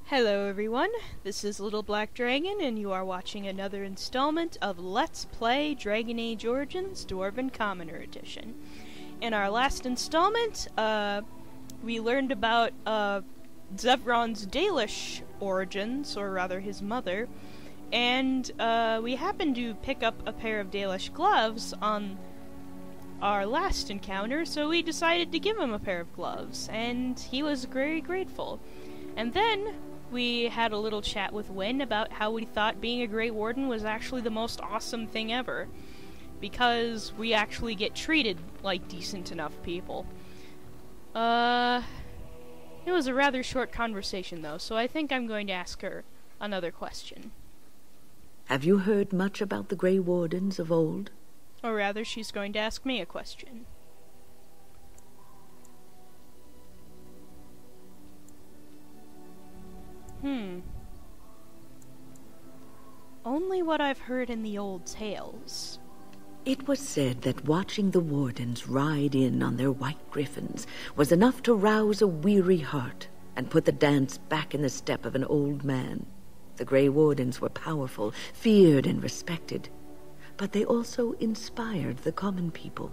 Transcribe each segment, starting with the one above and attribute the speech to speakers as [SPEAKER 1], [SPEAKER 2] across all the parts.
[SPEAKER 1] Hello everyone, this is Little Black Dragon, and you are watching another installment of Let's Play Dragon Age Origins Dwarven Commoner Edition. In our last installment, we learned about Zevron's Dalish origins, or rather his mother, and we happened to pick up a pair of Dalish gloves on our last encounter, so we decided to give him a pair of gloves, and he was very grateful. And then we had a little chat with Wynne about how we thought being a Grey Warden was actually the most awesome thing ever, because we actually get treated like decent enough people. It was a rather short conversation though, so I think I'm going to ask her another question.
[SPEAKER 2] Have you heard much about the Grey Wardens of old?
[SPEAKER 1] Or rather, she's going to ask me a question. Only what I've heard in the old tales.
[SPEAKER 2] It was said that watching the Wardens ride in on their white griffins was enough to rouse a weary heart and put the dance back in the step of an old man. The Grey Wardens were powerful, feared and respected, but they also inspired the common people.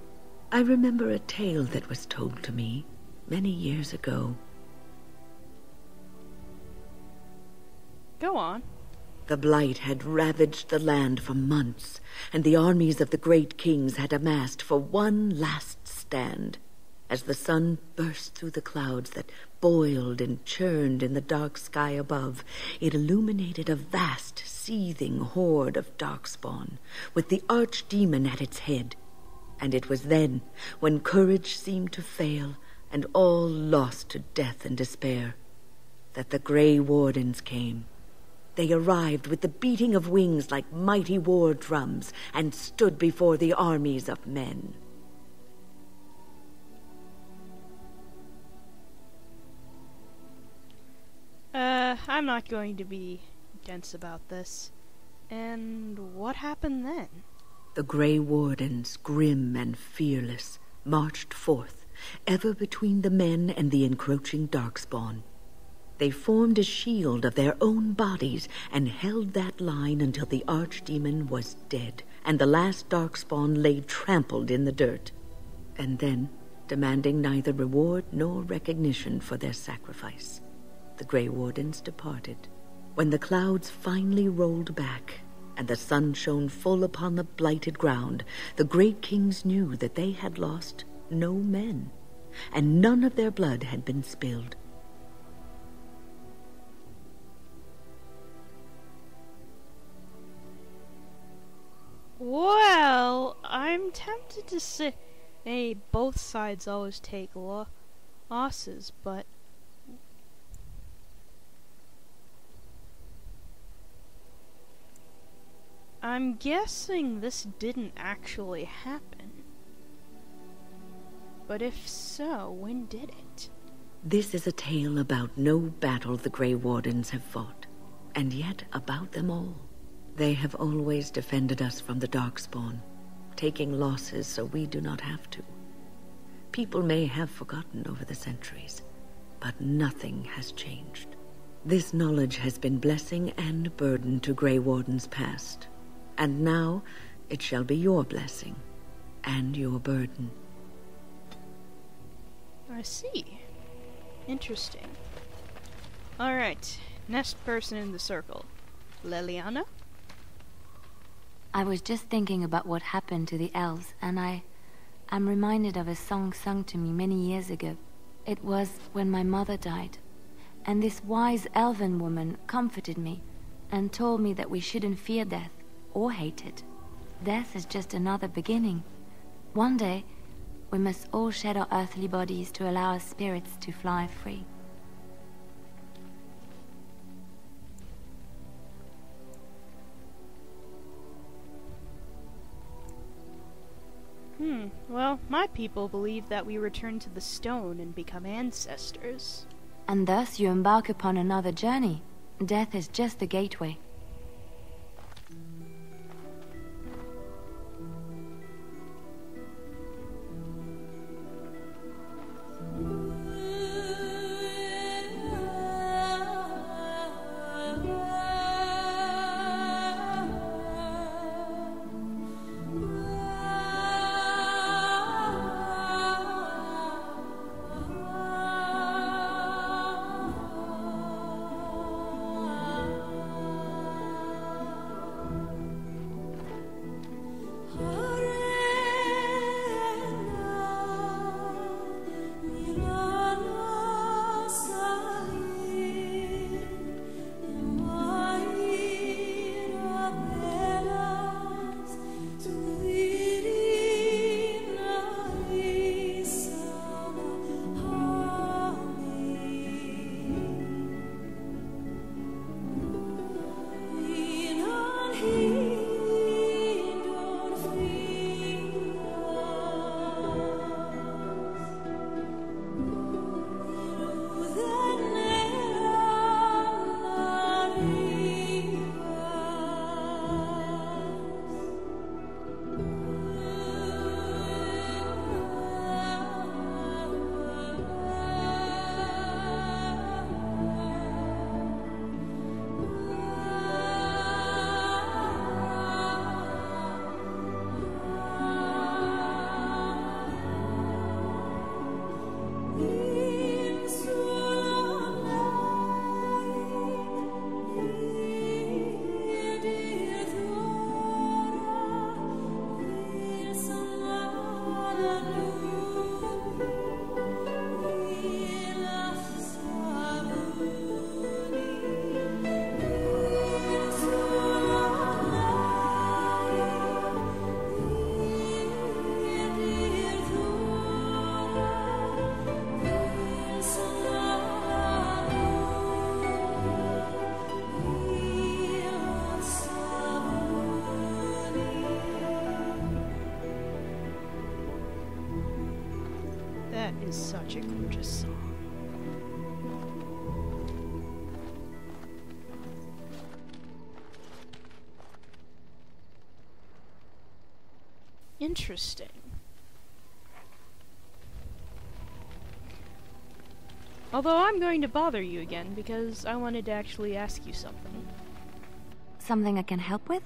[SPEAKER 2] I remember a tale that was told to me many years ago.
[SPEAKER 1] Go on.
[SPEAKER 2] The blight had ravaged the land for months, and the armies of the great kings had amassed for one last stand. As the sun burst through the clouds that boiled and churned in the dark sky above, it illuminated a vast, seething horde of darkspawn, with the archdemon at its head. And it was then, when courage seemed to fail, and all lost to death and despair, that the Grey Wardens came. They arrived with the beating of wings like mighty war drums and stood before the armies of men.
[SPEAKER 1] I'm not going to be dense about this. And what happened then?
[SPEAKER 2] The Grey Wardens, grim and fearless, marched forth, ever between the men and the encroaching darkspawn. They formed a shield of their own bodies and held that line until the archdemon was dead and the last darkspawn lay trampled in the dirt. And then, demanding neither reward nor recognition for their sacrifice, the Grey Wardens departed. When the clouds finally rolled back and the sun shone full upon the blighted ground, the great kings knew that they had lost no men, and none of their blood had been spilled.
[SPEAKER 1] Well, I'm tempted to say both sides always take losses, but I'm guessing this didn't actually happen. But if so, when did it?
[SPEAKER 2] This is a tale about no battle the Grey Wardens have fought, and yet about them all. They have always defended us from the Darkspawn, taking losses so we do not have to. People may have forgotten over the centuries, but nothing has changed. This knowledge has been blessing and burden to Grey Wardens past, and now it shall be your blessing and your burden.
[SPEAKER 1] I see. Interesting. Alright, next person in the circle. Leliana?
[SPEAKER 3] I was just thinking about what happened to the elves, and I'm reminded of a song sung to me many years ago. It was when my mother died, and this wise elven woman comforted me and told me that we shouldn't fear death or hate it. Death is just another beginning. One day, we must all shed our earthly bodies to allow our spirits to fly free.
[SPEAKER 1] Well, my people believe that we return to the stone and become ancestors.
[SPEAKER 3] And thus you embark upon another journey. Death is just the gateway.
[SPEAKER 1] is such a gorgeous song. Interesting. Although I'm going to bother you again because I wanted to actually ask you something.
[SPEAKER 3] Something I can help with?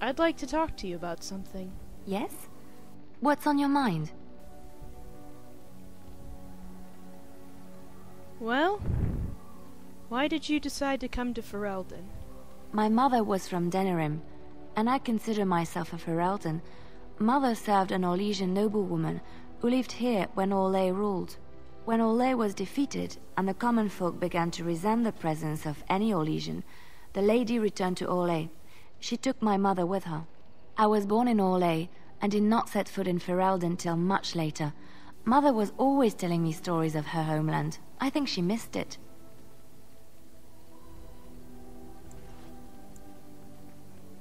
[SPEAKER 1] I'd like to talk to you about something.
[SPEAKER 3] Yes? What's on your mind?
[SPEAKER 1] Well, why did you decide to come to Ferelden?
[SPEAKER 3] My mother was from Denerim, and I consider myself a Ferelden. Mother served an Orlesian noblewoman who lived here when Orlais ruled. When Orlais was defeated, and the common folk began to resent the presence of any Orlesian, the lady returned to Orlais. She took my mother with her. I was born in Orlais, and did not set foot in Ferelden till much later. Mother was always telling me stories of her homeland. I think she missed it.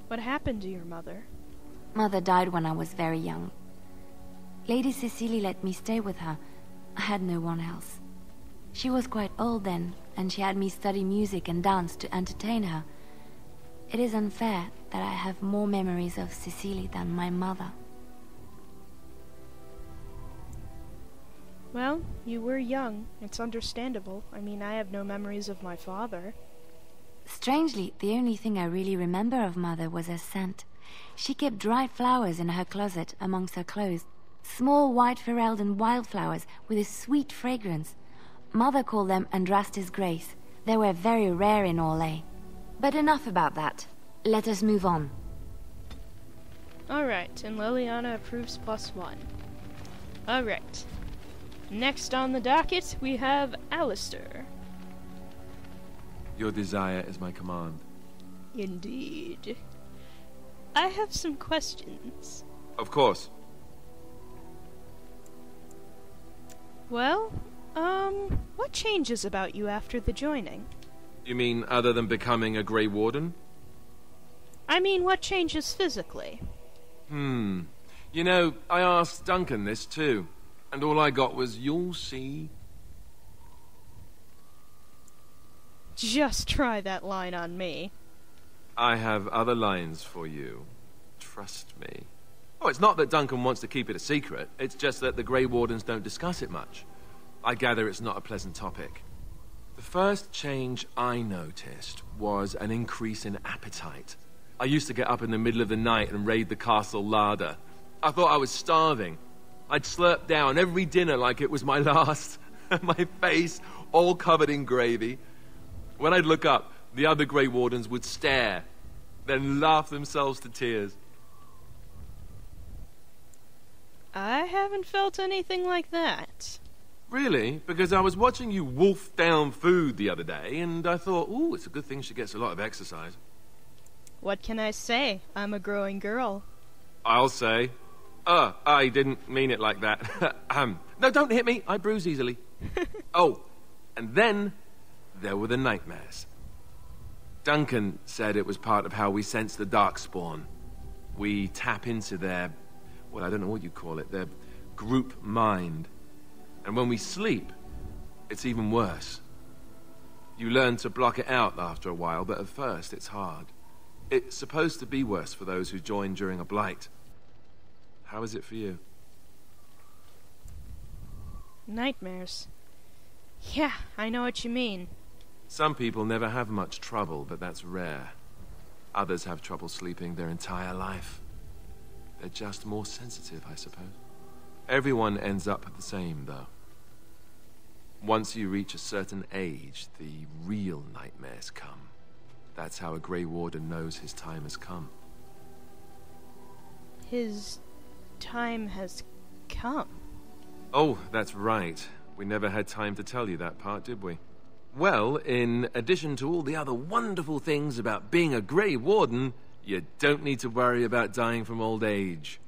[SPEAKER 1] What happened to your mother?
[SPEAKER 3] Mother died when I was very young. Lady Cecily let me stay with her. I had no one else. She was quite old then, and she had me study music and dance to entertain her. It is unfair that I have more memories of Cecily than my mother.
[SPEAKER 1] Well, you were young. It's understandable. I mean, I have no memories of my father.
[SPEAKER 3] Strangely, the only thing I really remember of Mother was her scent. She kept dried flowers in her closet amongst her clothes. Small white Ferelden wildflowers with a sweet fragrance. Mother called them Andrastis Grace. They were very rare in Orlais. But enough about that. Let us move on.
[SPEAKER 1] Alright, and Leliana approves +1. Alright. Next on the docket, we have Alistair.
[SPEAKER 4] Your desire is my command.
[SPEAKER 1] Indeed. I have some questions.
[SPEAKER 4] Of course.
[SPEAKER 1] Well, what changes about you after the joining?
[SPEAKER 4] You mean other than becoming a Grey Warden?
[SPEAKER 1] I mean, what changes physically?
[SPEAKER 4] You know, I asked Duncan this too, and all I got was, "You'll see."
[SPEAKER 1] Just try that line on me.
[SPEAKER 4] I have other lines for you. Trust me. Oh, it's not that Duncan wants to keep it a secret. It's just that the Grey Wardens don't discuss it much. I gather it's not a pleasant topic. The first change I noticed was an increase in appetite. I used to get up in the middle of the night and raid the castle larder. I thought I was starving. I'd slurp down every dinner like it was my last. My face all covered in gravy. When I'd look up, the other Grey Wardens would stare, then laugh themselves to tears.
[SPEAKER 1] I haven't felt anything like that.
[SPEAKER 4] Really? Because I was watching you wolf down food the other day, and I thought, ooh, it's a good thing she gets a lot of exercise.
[SPEAKER 1] What can I say? I'm a growing girl.
[SPEAKER 4] I'll say. I didn't mean it like that. No, don't hit me. I bruise easily. Oh, and then there were the nightmares. Duncan said it was part of how we sense the Darkspawn. We tap into their, well, I don't know what you call it, their group mind. And when we sleep, it's even worse. You learn to block it out after a while, but at first it's hard. It's supposed to be worse for those who join during a blight. How is it for you?
[SPEAKER 1] Nightmares. Yeah, I know what you mean.
[SPEAKER 4] Some people never have much trouble, but that's rare. Others have trouble sleeping their entire life. They're just more sensitive, I suppose. Everyone ends up the same, though. Once you reach a certain age, the real nightmares come. That's how a Grey Warden knows his time has come.
[SPEAKER 1] His time has come.
[SPEAKER 4] Oh, that's right. We never had time to tell you that part, did we? Well, in addition to all the other wonderful things about being a Grey Warden, you don't need to worry about dying from old age.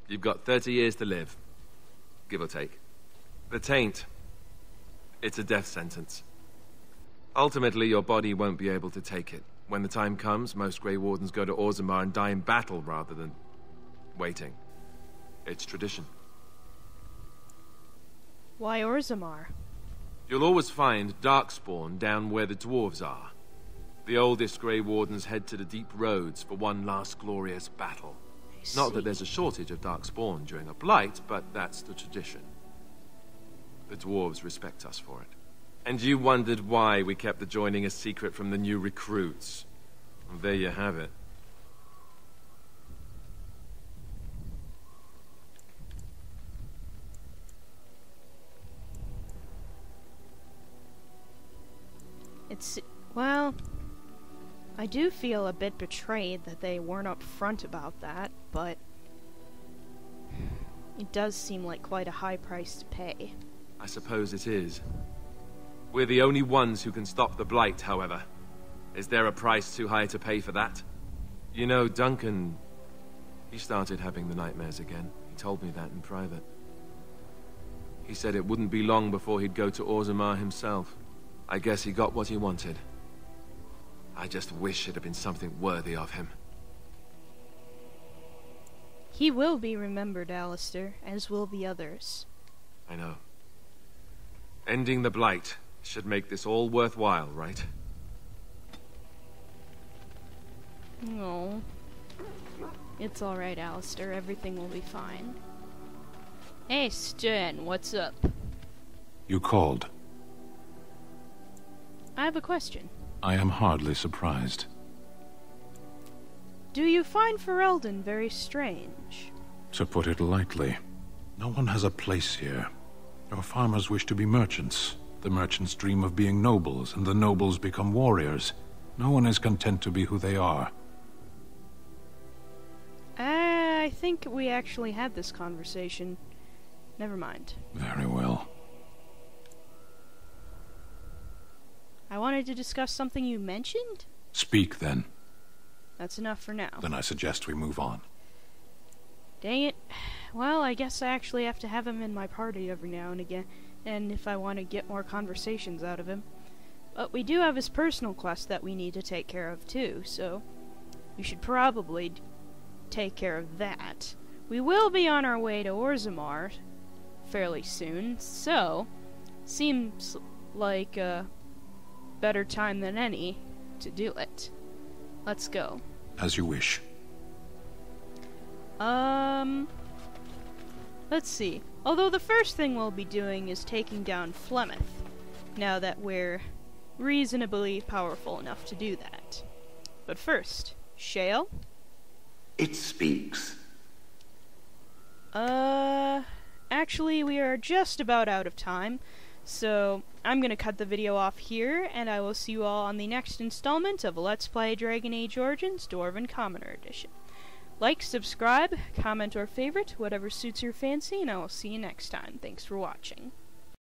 [SPEAKER 4] You've got 30 years to live, give or take. The taint, it's a death sentence. Ultimately, your body won't be able to take it. When the time comes, most Grey Wardens go to Orzammar and die in battle rather than waiting. It's tradition.
[SPEAKER 1] Why Orzammar?
[SPEAKER 4] You'll always find Darkspawn down where the dwarves are. The oldest Grey Wardens head to the deep roads for one last glorious battle. Not that there's a shortage of Darkspawn during a blight, but that's the tradition. The dwarves respect us for it. And you wondered why we kept the joining a secret from the new recruits. Well, there you have it.
[SPEAKER 1] Well, I do feel a bit betrayed that they weren't upfront about that, but it does seem like quite a high price to pay.
[SPEAKER 4] I suppose it is. We're the only ones who can stop the blight, however. Is there a price too high to pay for that? You know, Duncan, he started having the nightmares again. He told me that in private. He said it wouldn't be long before he'd go to Orzammar himself. I guess he got what he wanted. I just wish it had been something worthy of him.
[SPEAKER 1] He will be remembered, Alistair, as will the others.
[SPEAKER 4] I know. Ending the blight should make this all worthwhile, right?
[SPEAKER 1] No. It's alright, Alistair. Everything will be fine. Hey, Sten, what's up?
[SPEAKER 5] You called.
[SPEAKER 1] I have a question.
[SPEAKER 5] I am hardly surprised.
[SPEAKER 1] Do you find Ferelden very strange?
[SPEAKER 5] To put it lightly, no one has a place here. Your farmers wish to be merchants. The merchants dream of being nobles, and the nobles become warriors. No one is content to be who they are.
[SPEAKER 1] I think we actually had this conversation. Never mind.
[SPEAKER 5] Very well.
[SPEAKER 1] I wanted to discuss something you mentioned?
[SPEAKER 5] Speak, then.
[SPEAKER 1] That's enough for now.
[SPEAKER 5] Then I suggest we move on.
[SPEAKER 1] Dang it. Well, I guess I actually have to have him in my party every now and again, and if I want to get more conversations out of him. But we do have his personal quest that we need to take care of too, so we should probably take care of that. We will be on our way to Orzammar fairly soon, so seems like a better time than any to do it. Let's go.
[SPEAKER 5] As you wish.
[SPEAKER 1] Let's see. Although the first thing we'll be doing is taking down Flemeth, now that we're reasonably powerful enough to do that. But first, Shale?
[SPEAKER 6] It speaks.
[SPEAKER 1] Actually, we are just about out of time, so I'm gonna cut the video off here, and I will see you all on the next installment of Let's Play Dragon Age Origins Dwarven Commoner Edition. Like, subscribe, comment, or favorite, whatever suits your fancy, and I will see you next time. Thanks for watching.